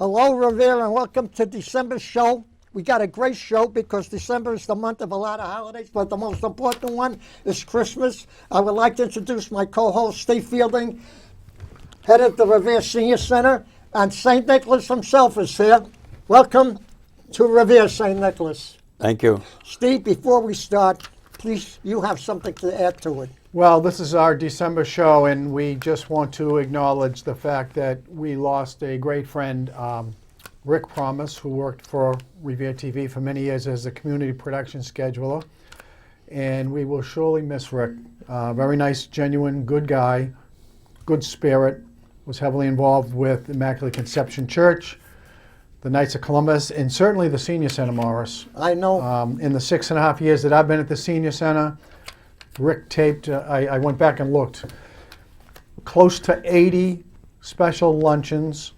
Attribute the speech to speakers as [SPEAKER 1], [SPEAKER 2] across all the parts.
[SPEAKER 1] Hello, Revere, and welcome to December's show. We got a great show because December is the month of a lot of holidays, but the most important one is Christmas. I would like to introduce my co-host, Steve Fielding, head of the Revere Senior Center, and St. Nicholas himself is here. Welcome to Revere, St. Nicholas.
[SPEAKER 2] Thank you.
[SPEAKER 1] Steve, before we start, please, you have something to add to it.
[SPEAKER 3] Well, this is our December show, and we just want to acknowledge the fact that we lost a great friend, Rick Promise, who worked for Revere TV for many years as a community production scheduler. And we will surely miss Rick. Very nice, genuine, good guy, good spirit, was heavily involved with Immaculate Conception Church, the Knights of Columbus, and certainly the Senior Center, Morris.
[SPEAKER 1] I know.
[SPEAKER 3] In the 6.5 years that I've been at the Senior Center, Rick taped, I went back and looked, close to 80 special luncheons,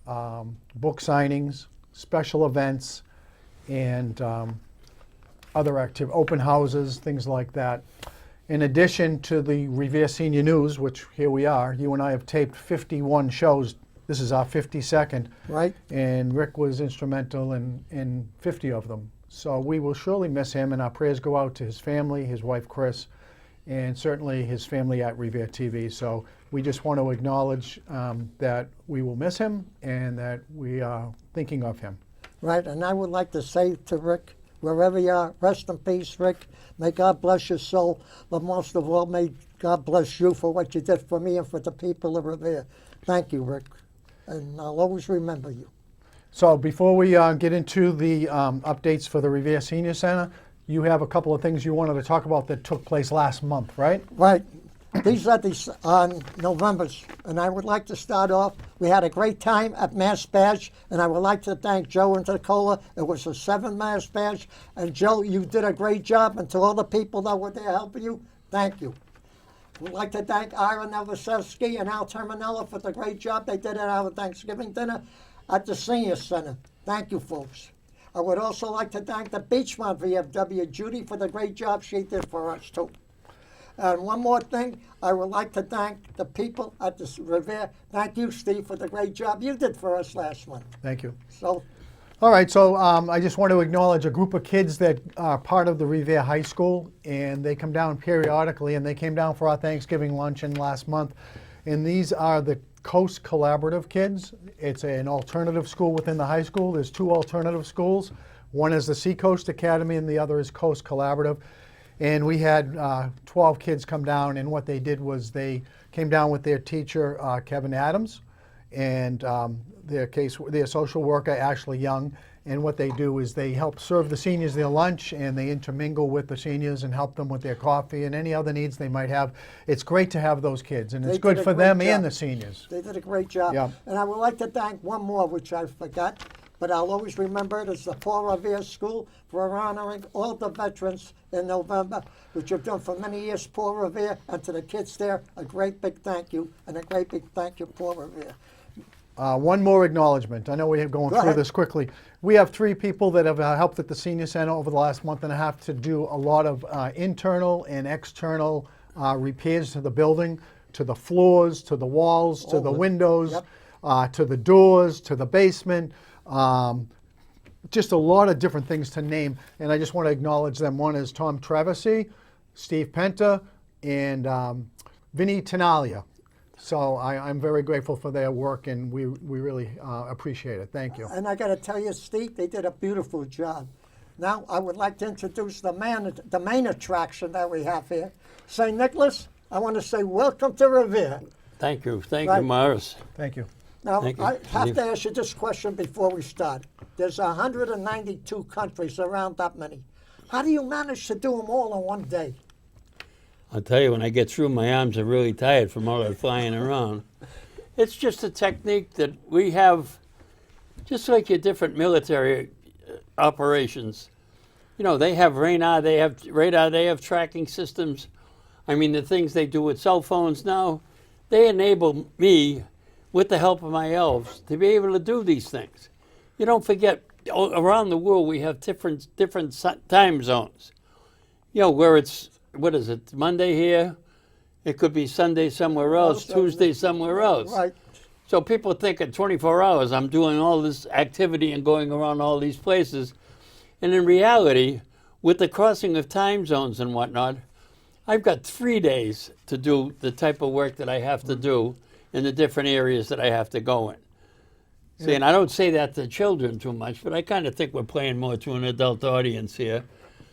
[SPEAKER 3] book signings, special events, and other open houses, things like that. In addition to the Revere Senior News, which here we are, you and I have taped 51 shows. This is our 52nd.
[SPEAKER 1] Right.
[SPEAKER 3] And Rick was instrumental in 50 of them. So we will surely miss him, and our prayers go out to his family, his wife Chris, and certainly his family at Revere TV. So we just want to acknowledge that we will miss him and that we are thinking of him.
[SPEAKER 1] Right, and I would like to say to Rick, wherever you are, rest in peace, Rick. May God bless your soul, but most of all, may God bless you for what you did for me and for the people of Revere. Thank you, Rick, and I'll always remember you.
[SPEAKER 3] So before we get into the updates for the Revere Senior Center, you have a couple of things you wanted to talk about that took place last month, right?
[SPEAKER 1] Right. These are the November's, and I would like to start off. We had a great time at Mass Badge, and I would like to thank Joe and Tacola. It was a 7 Mass Badge, and Joe, you did a great job, and to all the people that were there helping you, thank you. We'd like to thank Ira Novoselsky and Al Terminella for the great job they did at our Thanksgiving dinner at the Senior Center. Thank you, folks. I would also like to thank the Beachmont VFW, Judy, for the great job she did for us, too. And one more thing, I would like to thank the people at the Revere. Thank you, Steve, for the great job you did for us last month.
[SPEAKER 3] Thank you.
[SPEAKER 1] So,
[SPEAKER 3] all right, so I just want to acknowledge a group of kids that are part of the Revere High School, and they come down periodically, and they came down for our Thanksgiving luncheon last month. And these are the Coast Collaborative kids. It's an alternative school within the high school. There's 2 alternative schools. One is the Seacoast Academy and the other is Coast Collaborative. And we had 12 kids come down, and what they did was they came down with their teacher, Kevin Adams, and their social worker, Ashley Young. And what they do is they help serve the seniors their lunch, and they intermingle with the seniors and help them with their coffee and any other needs they might have. It's great to have those kids, and it's good for them and the seniors.
[SPEAKER 1] They did a great job.
[SPEAKER 3] Yeah.
[SPEAKER 1] And I would like to thank one more, which I forgot, but I'll always remember it as the Paul Revere School for honoring all the veterans in November, which you've done for many years, Paul Revere, and to the kids there, a great big thank you, and a great big thank you, Paul Revere.
[SPEAKER 3] One more acknowledgement. I know we are going through this quickly. We have 3 people that have helped at the Senior Center over the last month and a half to do a lot of internal and external repairs to the building, to the floors, to the walls, to the windows, to the doors, to the basement. Just a lot of different things to name, and I just want to acknowledge them. One is Tom Traversy, Steve Penta, and Vinny Tenalia. So I'm very grateful for their work, and we really appreciate it. Thank you.
[SPEAKER 1] And I got to tell you, Steve, they did a beautiful job. Now I would like to introduce the main attraction that we have here. St. Nicholas, I want to say welcome to Revere.
[SPEAKER 2] Thank you. Thank you, Morris.
[SPEAKER 3] Thank you.
[SPEAKER 1] Now,
[SPEAKER 2] Thank you,
[SPEAKER 1] I have
[SPEAKER 2] Steve.
[SPEAKER 1] to ask you this question before we start. There's 192 countries, around that many. How do you manage to do them all in one day?
[SPEAKER 2] I'll tell you, when I get through, my arms are really tired from all that flying around. It's just a technique that we have, just like your different military operations. You know, they have radar, they have tracking systems. I mean, the things they do with cell phones now, they enable me, with the help of my elves, to be able to do these things. You don't forget, around the world we have different time zones. You know, where it's, what is it, Monday here? It could be Sunday somewhere else, Tuesday somewhere else.
[SPEAKER 1] Right.
[SPEAKER 2] So people think in 24 hours I'm doing all this activity and going around all these places. And in reality, with the crossing of time zones and whatnot, I've got 3 days to do the type of work that I have to do in the different areas that I have to go in. See, and I don't say that to children too much, but I kind of think we're playing more to an adult audience here.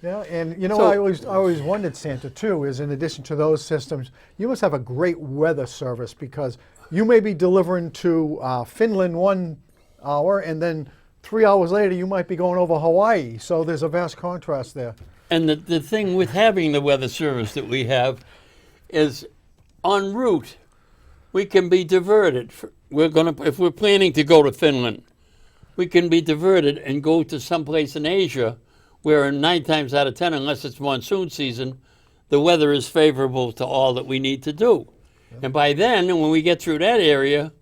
[SPEAKER 3] Yeah, and you know,
[SPEAKER 2] So-
[SPEAKER 3] I always wondered, Santa, too, is in addition to those systems, you must have a great weather service, because you may be delivering to Finland 1 hour, and then 3 hours later you might be going over Hawaii. So there's a vast contrast there.
[SPEAKER 2] And the thing with having the weather service that we have is en route, we can be diverted. If we're planning to go to Finland, we can be diverted and go to someplace in Asia where 9 times out of 10, unless it's monsoon season, the weather is favorable to all that we need to do. And by then, when we get through that area,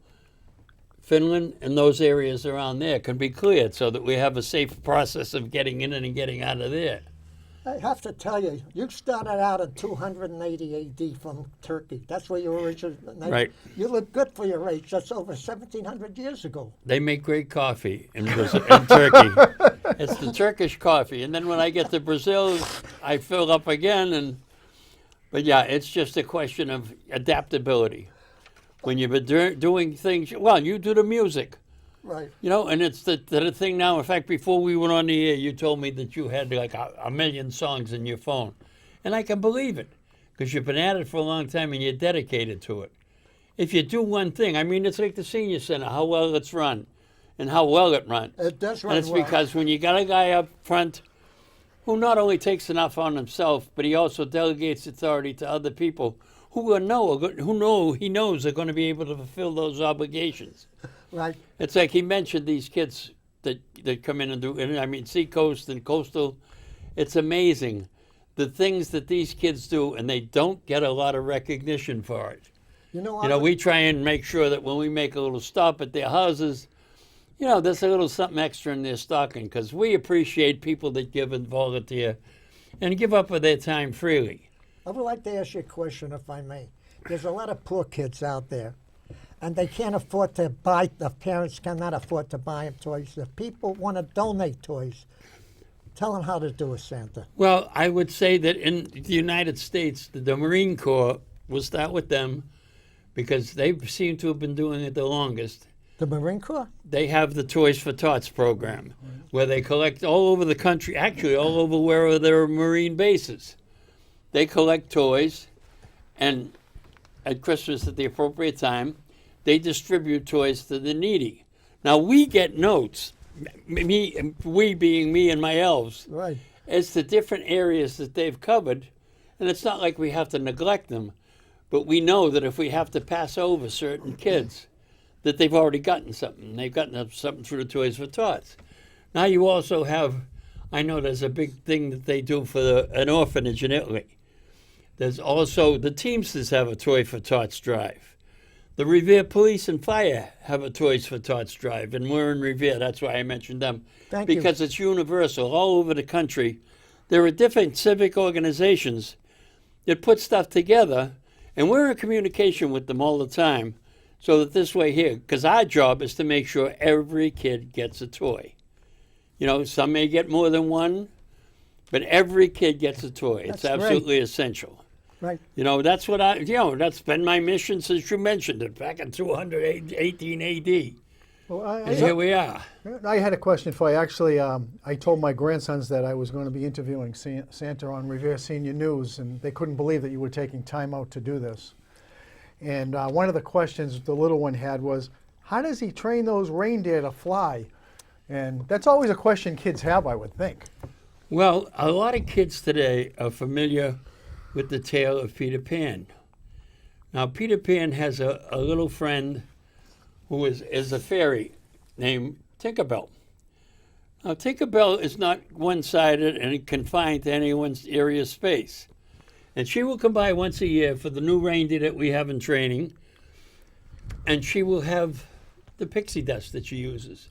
[SPEAKER 2] Finland and those areas around there can be cleared so that we have a safe process of getting in and getting out of there.
[SPEAKER 1] I have to tell you, you started out in 280 AD from Turkey. That's where you originated.
[SPEAKER 2] Right.
[SPEAKER 1] You look good for your age. That's over 1,700 years ago.
[SPEAKER 2] They make great coffee in Turkey. It's the Turkish coffee. And then when I get to Brazil, I fill up again. But yeah, it's just a question of adaptability. When you've been doing things, well, you do the music.
[SPEAKER 1] Right.
[SPEAKER 2] You know, and it's the thing now. In fact, before we went on the air, you told me that you had like a million songs in your phone. And I can believe it, because you've been at it for a long time and you're dedicated to it. If you do one thing, I mean, it's like the senior center, how well it's run and how well it runs.
[SPEAKER 1] It does run
[SPEAKER 2] And it's
[SPEAKER 1] well.
[SPEAKER 2] because when you got a guy up front who not only takes enough on himself, but he also delegates authority to other people who he knows are going to be able to fulfill those obligations.
[SPEAKER 1] Right.
[SPEAKER 2] It's like he mentioned these kids that come in and do, and I mean, Seacoast and Coastal. It's amazing the things that these kids do, and they don't get a lot of recognition for it.
[SPEAKER 1] You know,
[SPEAKER 2] You know, we try and make sure that when we make a little stop at their houses, you know, there's a little something extra in their stocking, because we appreciate people that give and volunteer and give up of their time freely.
[SPEAKER 1] I would like to ask you a question, if I may. There's a lot of poor kids out there, and they can't afford to buy, the parents cannot afford to buy them toys. If people want to donate toys, tell them how to do it, Santa.
[SPEAKER 2] Well, I would say that in the United States, the Marine Corps, we'll start with them, because they seem to have been doing it the longest.
[SPEAKER 1] The Marine Corps?
[SPEAKER 2] They have the Toys for Tots program, where they collect all over the country, actually all over where there are Marine bases. They collect toys, and at Christmas at the appropriate time, they distribute toys to the needy. Now, we get notes, we being me and my elves,
[SPEAKER 1] Right.
[SPEAKER 2] as to different areas that they've covered, and it's not like we have to neglect them, but we know that if we have to pass over certain kids, that they've already gotten something. They've gotten something through the Toys for Tots. Now you also have, I know there's a big thing that they do for an orphanage in Italy. There's also, the Teamsters have a Toy for Tots drive. The Revere Police and Fire have a Toys for Tots drive, and we're in Revere. That's why I mentioned them.
[SPEAKER 1] Thank you.
[SPEAKER 2] Because it's universal all over the country. There are different civic organizations that put stuff together, and we're in communication with them all the time, so that this way here, because our job is to make sure every kid gets a toy. You know, some may get more than one, but every kid gets a toy. It's
[SPEAKER 1] That's great.
[SPEAKER 2] absolutely essential.
[SPEAKER 1] Right.
[SPEAKER 2] You know, that's what that's been my mission since you mentioned it, back in 218 AD.
[SPEAKER 3] Well,
[SPEAKER 2] And here we are.
[SPEAKER 3] I had a question for you. Actually, I told my grandsons that I was going to be interviewing Santa on Revere Senior News, and they couldn't believe that you were taking time out to do this. And one of the questions the little one had was, how does he train those reindeer to fly? And that's always a question kids have, I would think.
[SPEAKER 2] Well, a lot of kids today are familiar with the tale of Peter Pan. Now, Peter Pan has a little friend who is a fairy named Tinkerbell. Now, Tinkerbell is not one-sided and confined to anyone's area of space. And she will come by once a year for the new reindeer that we have in training, and she will have the pixie dust that she uses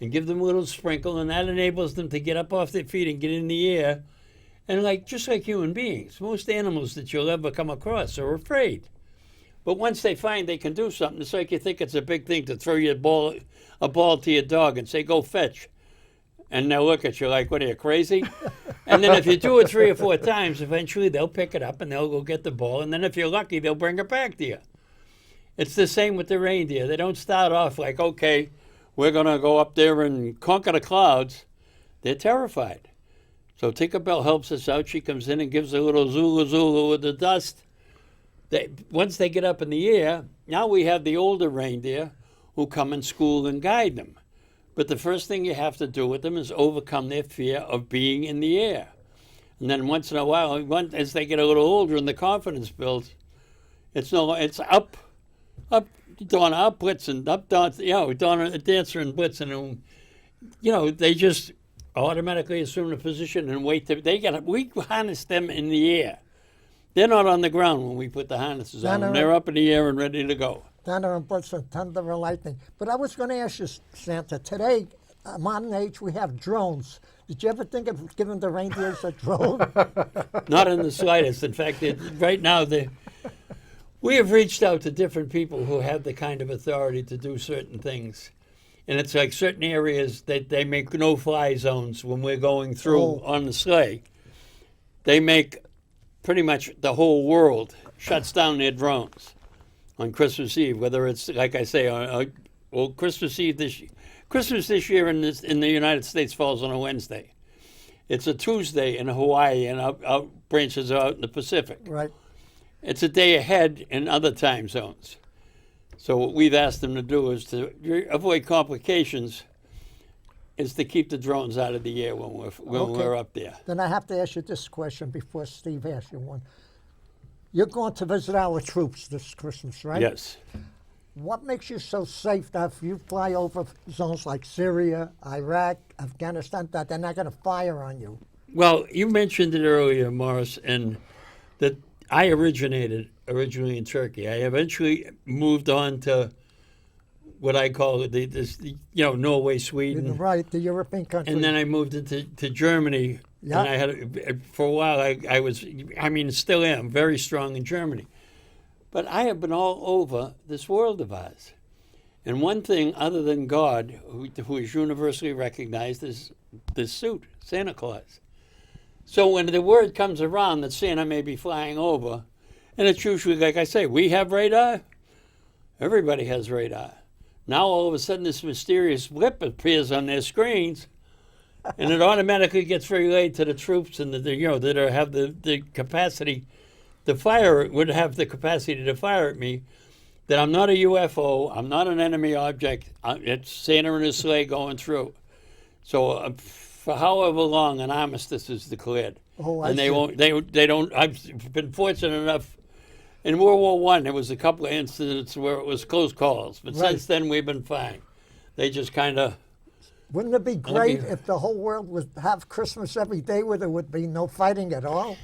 [SPEAKER 2] and give them a little sprinkle, and that enables them to get up off their feet and get in the air. And just like human beings, most animals that you'll ever come across are afraid. But once they find they can do something, it's like you think it's a big thing to throw a ball to your dog and say, go fetch. And they'll look at you like, what are you, crazy? And then if you do it 3 or 4 times, eventually they'll pick it up and they'll go get the ball. And then if you're lucky, they'll bring it back to you. It's the same with the reindeer. They don't start off like, okay, we're going to go up there and conquer the clouds. They're terrified. So Tinkerbell helps us out. She comes in and gives a little Zulu Zulu with the dust. Once they get up in the air, now we have the older reindeer who come and school and guide them. But the first thing you have to do with them is overcome their fear of being in the air. And then once in a while, as they get a little older and the confidence builds, it's up, Donna, up blitzing, up dancing, Donna, dancer and blitzing. And, they just automatically assume the position and wait. We harness them in the air. They're not on the ground when we put the harnesses on them. They're up in the air and ready to go.
[SPEAKER 1] Thunder and bolts and thunder and lightning. But I was going to ask you, Santa, today, modern age, we have drones. Did you ever think of giving the reindeers a drone?
[SPEAKER 2] Not in the slightest. In fact, right now, we have reached out to different people who have the kind of authority to do certain things. And it's like certain areas that they make no-fly zones when we're going through on the sleigh. They make pretty much the whole world shuts down their drones on Christmas Eve, whether it's, like I say, Christmas Eve Christmas this year in the United States falls on a Wednesday. It's a Tuesday in Hawaii, and our branches are out in the Pacific.
[SPEAKER 1] Right.
[SPEAKER 2] It's a day ahead in other time zones. So what we've asked them to do is to avoid complications, is to keep the drones out of the air when we're up there.
[SPEAKER 1] Then I have to ask you this question before Steve asks you one. You're going to visit our troops this Christmas, right?
[SPEAKER 2] Yes.
[SPEAKER 1] What makes you so safe that if you fly over zones like Syria, Iraq, Afghanistan, that they're not going to fire on you?
[SPEAKER 2] Well, you mentioned it earlier, Morris, and that I originally in Turkey. I eventually moved on to what I call Norway, Sweden.
[SPEAKER 1] Right, the European countries.
[SPEAKER 2] And then I moved into Germany.
[SPEAKER 1] Yeah.
[SPEAKER 2] And I had, for a while, I was, still am, very strong in Germany. But I have been all over this world of ours. And one thing, other than God, who is universally recognized, is this suit, Santa Claus. So when the word comes around that Santa may be flying over, and it's usually, like I say, we have radar, everybody has radar. Now all of a sudden this mysterious blip appears on their screens, and it automatically gets relayed to the troops and that have the capacity to fire, would have the capacity to fire at me, that I'm not a UFO, I'm not an enemy object, it's Santa and his sleigh going through. So for however long an armistice is declared. And they don't, I've been fortunate enough, in World War I, there was a couple of incidents where it was close calls, but since then we've been fine. They just kind of...
[SPEAKER 1] Wouldn't it be great if the whole world would have Christmas every day where there would be no fighting at all?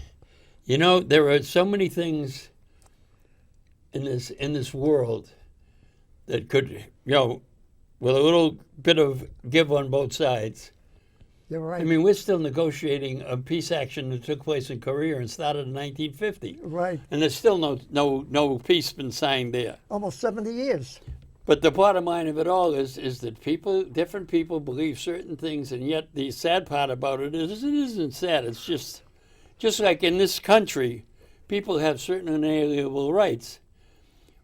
[SPEAKER 2] There are so many things in this world that could, with a little bit of give on both sides.
[SPEAKER 1] You're right.
[SPEAKER 2] We're still negotiating a peace action that took place in Korea and started in 1950.
[SPEAKER 1] Right.
[SPEAKER 2] And there's still no peace been signed there.
[SPEAKER 1] Almost 70 years.
[SPEAKER 2] But the bottom line of it all is that different people believe certain things, and yet the sad part about it is it isn't sad. It's just like in this country, people have certain inalienable rights.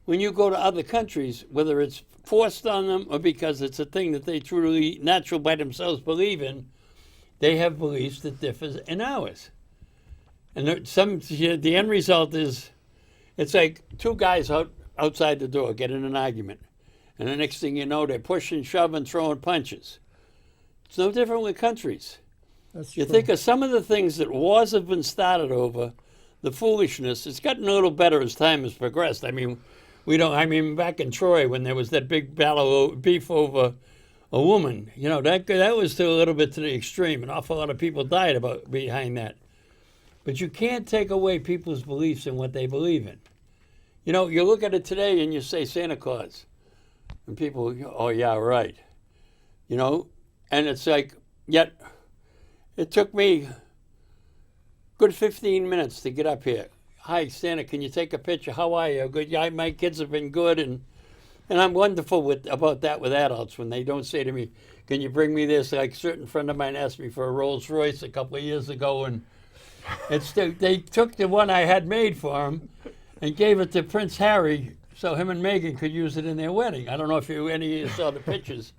[SPEAKER 2] When you go to other countries, whether it's forced on them or because it's a thing that they truly, natural by themselves, believe in, they have beliefs that differ in ours. And the end result is, it's like two guys outside the door get in an argument. And the next thing you know, they're pushing, shoving, throwing punches. It's no different with countries. You think of some of the things that wars have been started over, the foolishness. It's gotten a little better as time has progressed. Back in Troy when there was that big beef over a woman, that was to a little bit to the extreme. An awful lot of people died behind that. But you can't take away people's beliefs in what they believe in. You look at it today and you say Santa Claus. And people, oh yeah, right. And it's like, yet it took me good 15 minutes to get up here. "Hi, Santa, can you take a picture? How are you? Good. Yeah, my kids have been good." And I'm wonderful about that with adults when they don't say to me, "Can you bring me this?" Like a certain friend of mine asked me for a Rolls Royce a couple of years ago, and they took the one I had made for him and gave it to Prince Harry so him and Meghan could use it in their wedding. I don't know if any of you saw the pictures,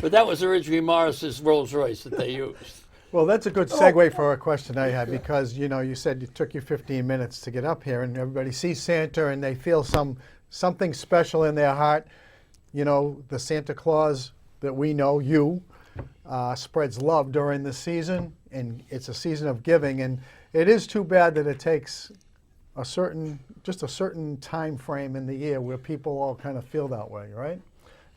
[SPEAKER 2] but that was originally Morris's Rolls Royce that they used.
[SPEAKER 3] Well, that's a good segue for a question I had because, you said it took you 15 minutes to get up here and everybody sees Santa and they feel something special in their heart. The Santa Claus that we know, spreads love during the season, and it's a season of giving. And it is too bad that it takes a certain time frame in the year where people all kind of feel that way, right?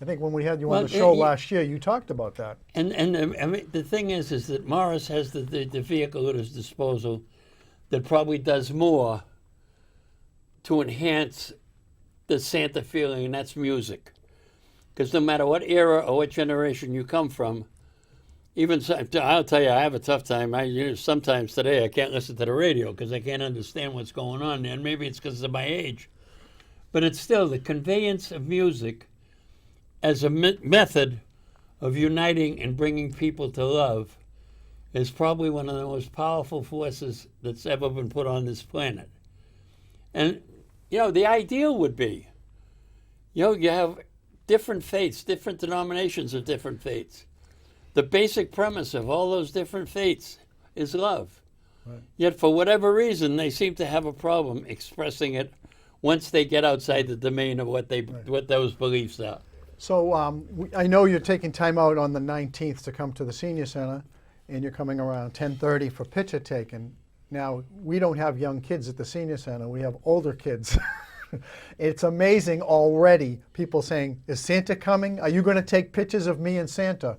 [SPEAKER 3] I think when we had you on the show last year, you talked about that.
[SPEAKER 2] And I mean, the thing is that Morris has the vehicle at his disposal that probably does more to enhance the Santa feeling, and that's music. Because no matter what era or what generation you come from, I'll tell you, I have a tough time. Sometimes today I can't listen to the radio because I can't understand what's going on, and maybe it's because of my age. But it's still the conveyance of music as a method of uniting and bringing people to love is probably one of the most powerful forces that's ever been put on this planet. And, the ideal would be, you have different faiths, different denominations of different faiths. The basic premise of all those different faiths is love. Right. Yet for whatever reason, they seem to have a problem expressing it once they get outside the domain of what those beliefs are.
[SPEAKER 3] So I know you're taking time out on the 19th to come to the Senior Center, and you're coming around 10:30 for picture taking. Now, we don't have young kids at the Senior Center. We have older kids. It's amazing already, people saying, is Santa coming? Are you going to take pictures of me and Santa?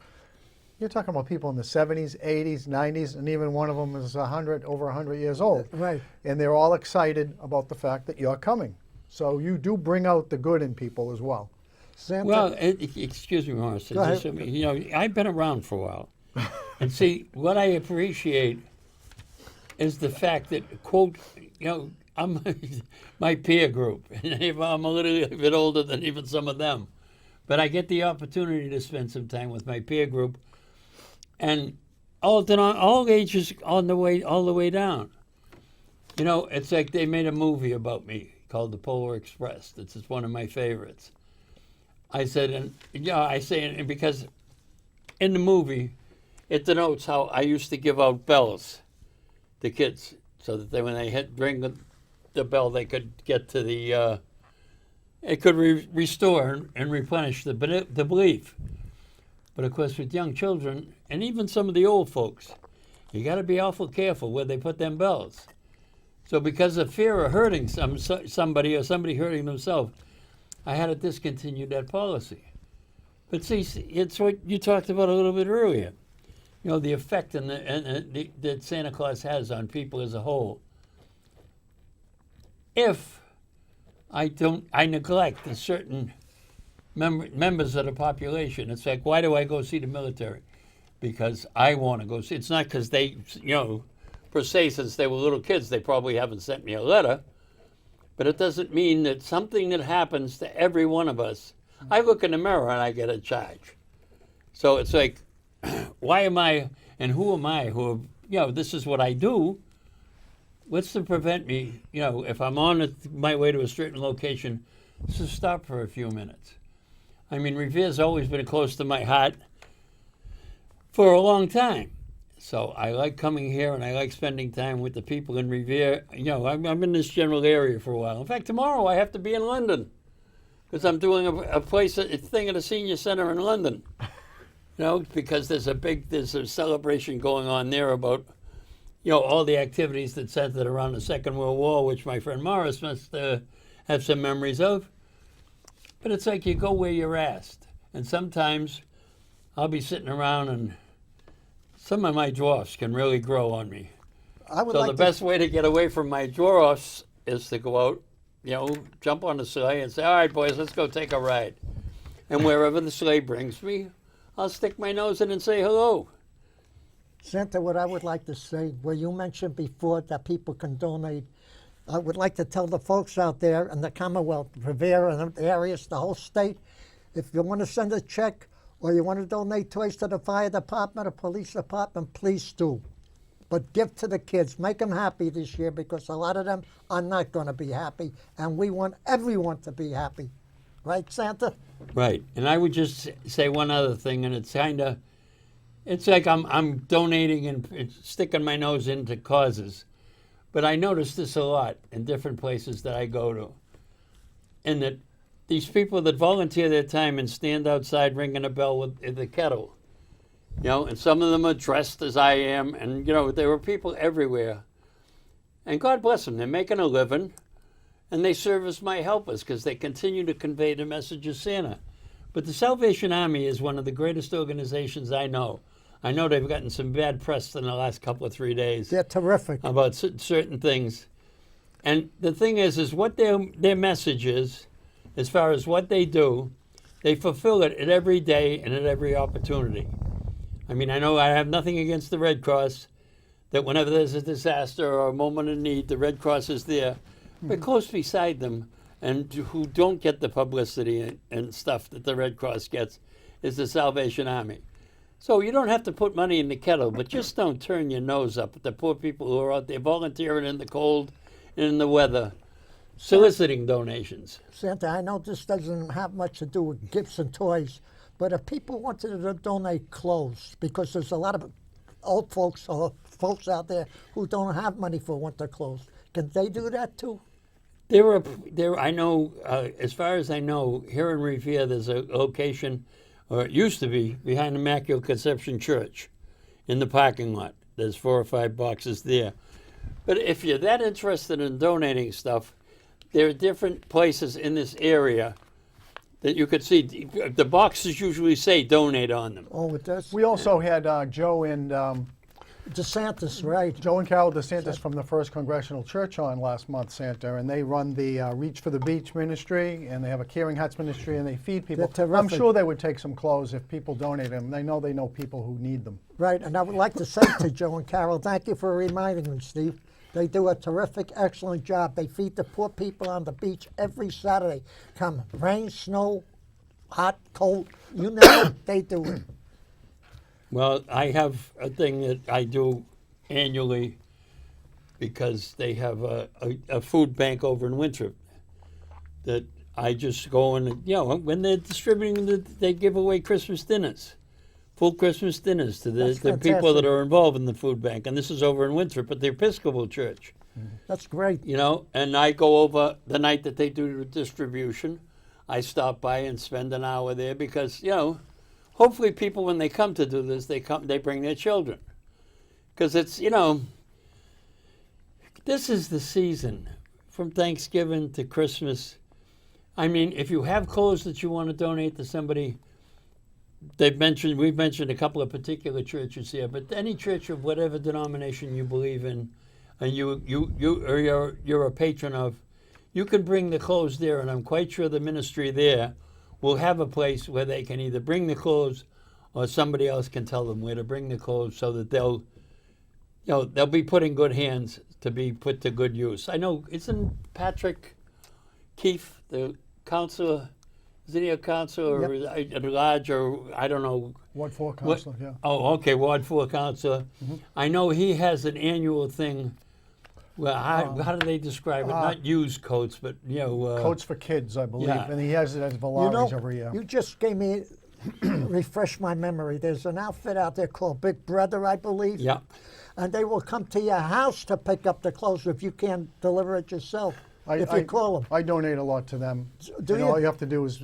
[SPEAKER 3] You're talking about people in the 70s, 80s, 90s, and even one of them is over 100 years old.
[SPEAKER 1] Right.
[SPEAKER 3] And they're all excited about the fact that you're coming. So you do bring out the good in people as well.
[SPEAKER 1] Santa.
[SPEAKER 2] Well, excuse me, Morris.
[SPEAKER 1] Go ahead.
[SPEAKER 2] I've been around for a while. And see, what I appreciate is the fact that, quote, I'm my peer group, and I'm a little bit older than even some of them. But I get the opportunity to spend some time with my peer group, and all ages all the way down. It's like they made a movie about me called The Polar Express. It's one of my favorites. I said, because in the movie, it denotes how I used to give out bells to kids so that when they ring the bell, they could get to the, it could restore and replenish the belief. But of course, with young children, and even some of the old folks, you got to be awful careful where they put them bells. So because of fear of hurting somebody or somebody hurting themselves, I had to discontinue that policy. But see, it's what you talked about a little bit earlier. The effect that Santa Claus has on people as a whole. If I neglect a certain members of the population, it's like, why do I go see the military? Because I want to go see. It's not because they, per se, since they were little kids, they probably haven't sent me a letter. But it doesn't mean that something that happens to every one of us, I look in the mirror and I get a charge. So it's like, why am I, and who am I this is what I do. What's to prevent me, if I'm on my way to a certain location, to stop for a few minutes? I mean, Revere's always been close to my heart for a long time. So I like coming here and I like spending time with the people in Revere. I'm in this general area for a while. In fact, tomorrow I have to be in London because I'm doing a thing at a senior center in London. Because there's a celebration going on there about, all the activities that centered around the Second World War, which my friend Morris must have some memories of. But it's like you go where you're asked. And sometimes I'll be sitting around and some of my dwarfs can really grow on me. The best way to get away from my dwarfs is to go out, jump on the sleigh and say, all right, boys, let's go take a ride. And wherever the sleigh brings me, I'll stick my nose in and say hello.
[SPEAKER 1] Santa, what I would like to say, where you mentioned before that people can donate I would like to tell the folks out there in the Commonwealth, Revere and the areas, the whole state, if you want to send a check or you want to donate toys to the fire department or police department, please do. But give to the kids. Make them happy this year because a lot of them are not going to be happy. And we want everyone to be happy. Right, Santa?
[SPEAKER 2] Right. And I would just say one other thing, and it's kind of, it's like I'm donating and sticking my nose into causes. But I notice this a lot in different places that I go to. And that these people that volunteer their time and stand outside ringing a bell with the kettle, you know, and some of them are dressed as I am, and, you know, there were people everywhere. And God bless them, they're making a living, and they serve as my helpers because they continue to convey the message of Santa. But the Salvation Army is one of the greatest organizations I know. I know they've gotten some bad press in the last couple of 3 days.
[SPEAKER 1] They're terrific.
[SPEAKER 2] About certain things. And the thing is what their message is, as far as what they do, they fulfill it at every day and at every opportunity. I mean, I know I have nothing against the Red Cross, that whenever there's a disaster or a moment of need, the Red Cross is there. But close beside them, and who don't get the publicity and stuff that the Red Cross gets, is the Salvation Army. So you don't have to put money in the kettle, but just don't turn your nose up at the poor people who are out there volunteering in the cold and in the weather, soliciting donations.
[SPEAKER 1] Santa, I know this doesn't have much to do with gifts and toys, but if people wanted to donate clothes, because there's a lot of old folks or folks out there who don't have money for winter clothes, can they do that too?
[SPEAKER 2] I know, as far as I know, here in Revere, there's a location, or it used to be, behind Immaculate Conception Church, in the parking lot. There's 4 or 5 boxes there. But if you're that interested in donating stuff, there are different places in this area that you could see. The boxes usually say donate on them.
[SPEAKER 1] Oh, it does?
[SPEAKER 3] We also had Joe and
[SPEAKER 1] DeSantis, right.
[SPEAKER 3] Joe and Carol DeSantis from the First Congressional Church on last month, Santa, and they run the Reach for the Beach ministry, and they have a Caring Huts ministry, and they feed people.
[SPEAKER 1] They're
[SPEAKER 3] I'm
[SPEAKER 1] terrific.
[SPEAKER 3] sure they would take some clothes if people donate them. They know people who need them.
[SPEAKER 1] Right, and I would like to say to Joe and Carol, thank you for reminding me, Steve. They do a terrific, excellent job. They feed the poor people on the beach every Saturday. Come rain, snow, hot, cold, you know it, they do it.
[SPEAKER 2] Well, I have a thing that I do annually because they have a food bank over in Winthrop that I just go and, you know, when they're distributing, they give away Christmas dinners, full Christmas dinners to the people
[SPEAKER 1] fantastic.
[SPEAKER 2] that are involved in the food bank. And this is over in Winthrop at the Episcopal Church.
[SPEAKER 1] That's great.
[SPEAKER 2] You know, and I go over the night that they do the distribution. I stop by and spend an hour there because, you know, hopefully people, when they come to do this, they bring their children. Because it's, you know, this is the season from Thanksgiving to Christmas. I mean, if you have clothes that you want to donate to somebody, we've mentioned a couple of particular churches here, but any church of whatever denomination you believe in, and you're a patron of, you can bring the clothes there, and I'm quite sure the ministry there will have a place where they can either bring the clothes or somebody else can tell them where to bring the clothes so that they'll be put in good hands to be put to good use. I know, isn't Patrick Keefe, the counselor, is he a counselor or at large, or I don't know.
[SPEAKER 3] Ward 4 counselor, yeah.
[SPEAKER 2] Oh, okay, Ward 4 counselor. I know he has an annual thing. Well, how do they describe it? Not used coats, but, you know.
[SPEAKER 3] Coats for kids, I believe,
[SPEAKER 2] yeah.
[SPEAKER 3] and he has it as Valaris every year.
[SPEAKER 1] You just gave me, refresh my memory. There's an outfit out there called Big Brother, I believe.
[SPEAKER 2] Yeah.
[SPEAKER 1] And they will come to your house to pick up the clothes if you can't deliver it yourself. If you call them.
[SPEAKER 3] I donate a lot to them.
[SPEAKER 1] Do you?
[SPEAKER 3] All you have to do is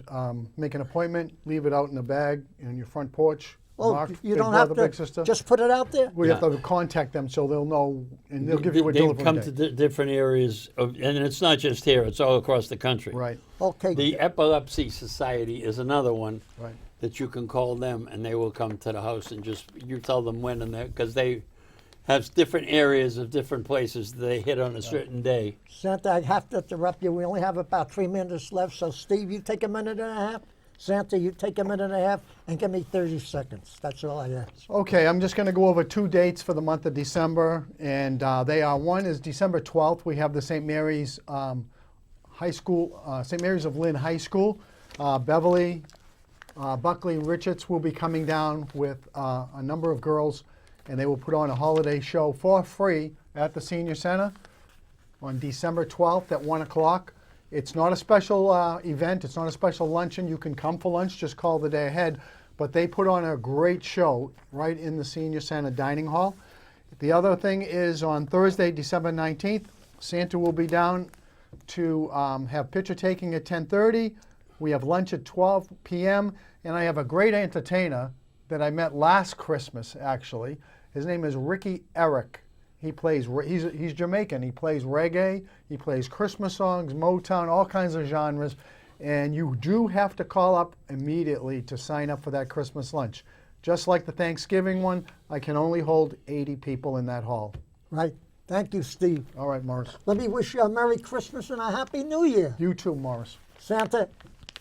[SPEAKER 3] make an appointment, leave it out in the bag on your front porch.
[SPEAKER 1] Oh,
[SPEAKER 3] mark
[SPEAKER 1] you
[SPEAKER 3] Big
[SPEAKER 1] don't
[SPEAKER 3] Brother,
[SPEAKER 1] have
[SPEAKER 3] Big
[SPEAKER 1] to
[SPEAKER 3] Sister.
[SPEAKER 1] just put it out there?
[SPEAKER 3] We have
[SPEAKER 2] Yeah.
[SPEAKER 3] to contact them so they'll know, and they'll give you a
[SPEAKER 2] They've
[SPEAKER 3] delivery
[SPEAKER 2] come
[SPEAKER 3] date.
[SPEAKER 2] to different areas, and it's not just here, it's all across the country.
[SPEAKER 3] Right,
[SPEAKER 1] Okay.
[SPEAKER 2] The Epilepsy Society is another one
[SPEAKER 3] right.
[SPEAKER 2] that you can call them, and they will come to the house and just, you tell them when, and because they have different areas of different places that they hit on a certain day.
[SPEAKER 1] Santa, I have to interrupt you. We only have about 3 minutes left. So, Steve, you take a minute and a half. Santa, you take a minute and a half and give me 30 seconds. That's all I ask.
[SPEAKER 3] Okay, I'm just going to go over 2 dates for the month of December, and they are, one is December 12th. We have the St. Mary's High School, St. Mary's of Lynn High School. Beverly, Buckley, and Richards will be coming down with a number of girls, and they will put on a holiday show for free at the Senior Center on December 12th at 1 o'clock. It's not a special event. It's not a special luncheon. You can come for lunch. Just call the day ahead. But they put on a great show right in the Senior Center dining hall. The other thing is on Thursday, December 19th, Santa will be down to have picture taking at 10:30. We have lunch at 12 p.m. And I have a great entertainer that I met last Christmas, actually. His name is Ricky Eric. He plays, he's Jamaican. He plays reggae, he plays Christmas songs, Motown, all kinds of genres. And you do have to call up immediately to sign up for that Christmas lunch. Just like the Thanksgiving one, I can only hold 80 people in that hall.
[SPEAKER 1] Right. Thank you, Steve.
[SPEAKER 3] All right, Morris.
[SPEAKER 1] Let me wish you a Merry Christmas and a Happy New Year.
[SPEAKER 3] You too, Morris.
[SPEAKER 1] Santa,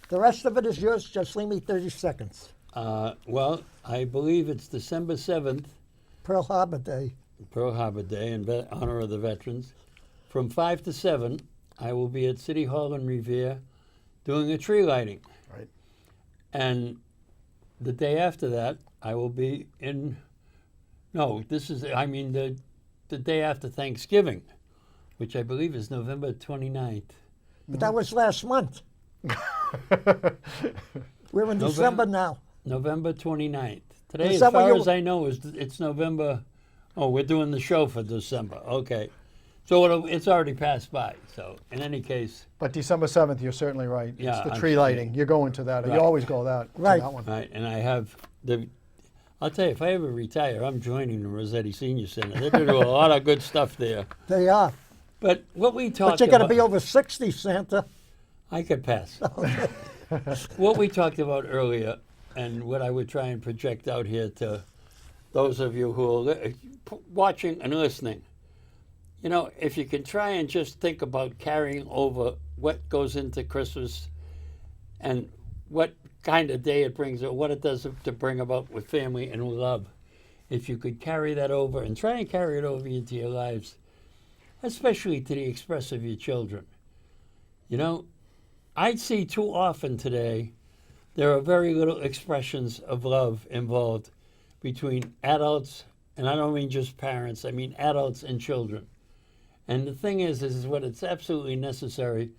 [SPEAKER 1] the rest of it is yours. Just leave me 30 seconds.
[SPEAKER 2] Well, I believe it's December 7th,
[SPEAKER 1] Pearl Harbor Day.
[SPEAKER 2] Pearl Harbor Day, in honor of the veterans. From 5 to 7, I will be at City Hall in Revere doing a tree lighting.
[SPEAKER 3] Right.
[SPEAKER 2] And the day after that, I will be in, no, this is, I mean, the day after Thanksgiving, which I believe is November 29th.
[SPEAKER 1] But that was last month. We're in December now.
[SPEAKER 2] November 29th. Today,
[SPEAKER 1] Is
[SPEAKER 2] as
[SPEAKER 1] that what
[SPEAKER 2] far
[SPEAKER 1] you-
[SPEAKER 2] as I know, it's November. Oh, we're doing the show for December. Okay. So it's already passed by. So in any case,
[SPEAKER 3] But December 7th, you're certainly right.
[SPEAKER 2] Yeah,
[SPEAKER 3] It's the
[SPEAKER 2] I'm
[SPEAKER 3] tree
[SPEAKER 2] sure.
[SPEAKER 3] lighting. You're going to that.
[SPEAKER 2] Right.
[SPEAKER 3] You always go that, to
[SPEAKER 1] Right.
[SPEAKER 3] that one.
[SPEAKER 2] right, and I have I'll tell you, if I ever retire, I'm joining the Rossetti Senior Center. They do a lot of good stuff there.
[SPEAKER 1] They are.
[SPEAKER 2] But what we talked
[SPEAKER 1] But you're going to
[SPEAKER 2] about,
[SPEAKER 1] be over 60, Santa.
[SPEAKER 2] I could pass. What we talked about earlier, and what I would try and project out here to those of you who are watching and listening, you know, if you can try and just think about carrying over what goes into Christmas and what kind of day it brings or what it does to bring about with family and love, if you could carry that over and try and carry it over into your lives, especially to the express of your children. You know, I see too often today there are very little expressions of love involved between adults, and I don't mean just parents, I mean adults and children. And the thing is what it's absolutely necessary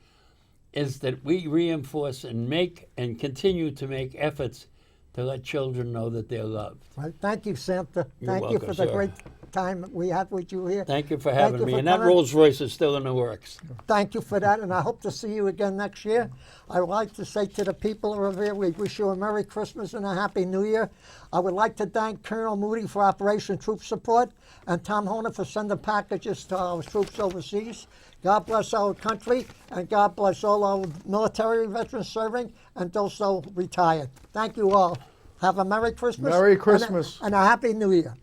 [SPEAKER 2] is that we reinforce and make and continue to make efforts to let children know that they're loved.
[SPEAKER 1] Right. Thank you, Santa.
[SPEAKER 2] You're
[SPEAKER 1] Thank you
[SPEAKER 2] welcome,
[SPEAKER 1] for the
[SPEAKER 2] sir.
[SPEAKER 1] great time we had with you here.
[SPEAKER 2] Thank you for
[SPEAKER 1] Thank
[SPEAKER 2] having
[SPEAKER 1] you
[SPEAKER 2] me.
[SPEAKER 1] for
[SPEAKER 2] And that
[SPEAKER 1] coming.
[SPEAKER 2] Rolls Royce is still in the works.
[SPEAKER 1] Thank you for that, and I hope to see you again next year. I would like to say to the people of Revere, we wish you a Merry Christmas and a Happy New Year. I would like to thank Colonel Moody for Operation Troop Support and Tom Honer for sending packages to our troops overseas. God bless our country, and God bless all our military veterans serving and those so retired. Thank you all. Have a Merry Christmas.
[SPEAKER 3] Merry Christmas.
[SPEAKER 1] And a Happy New Year.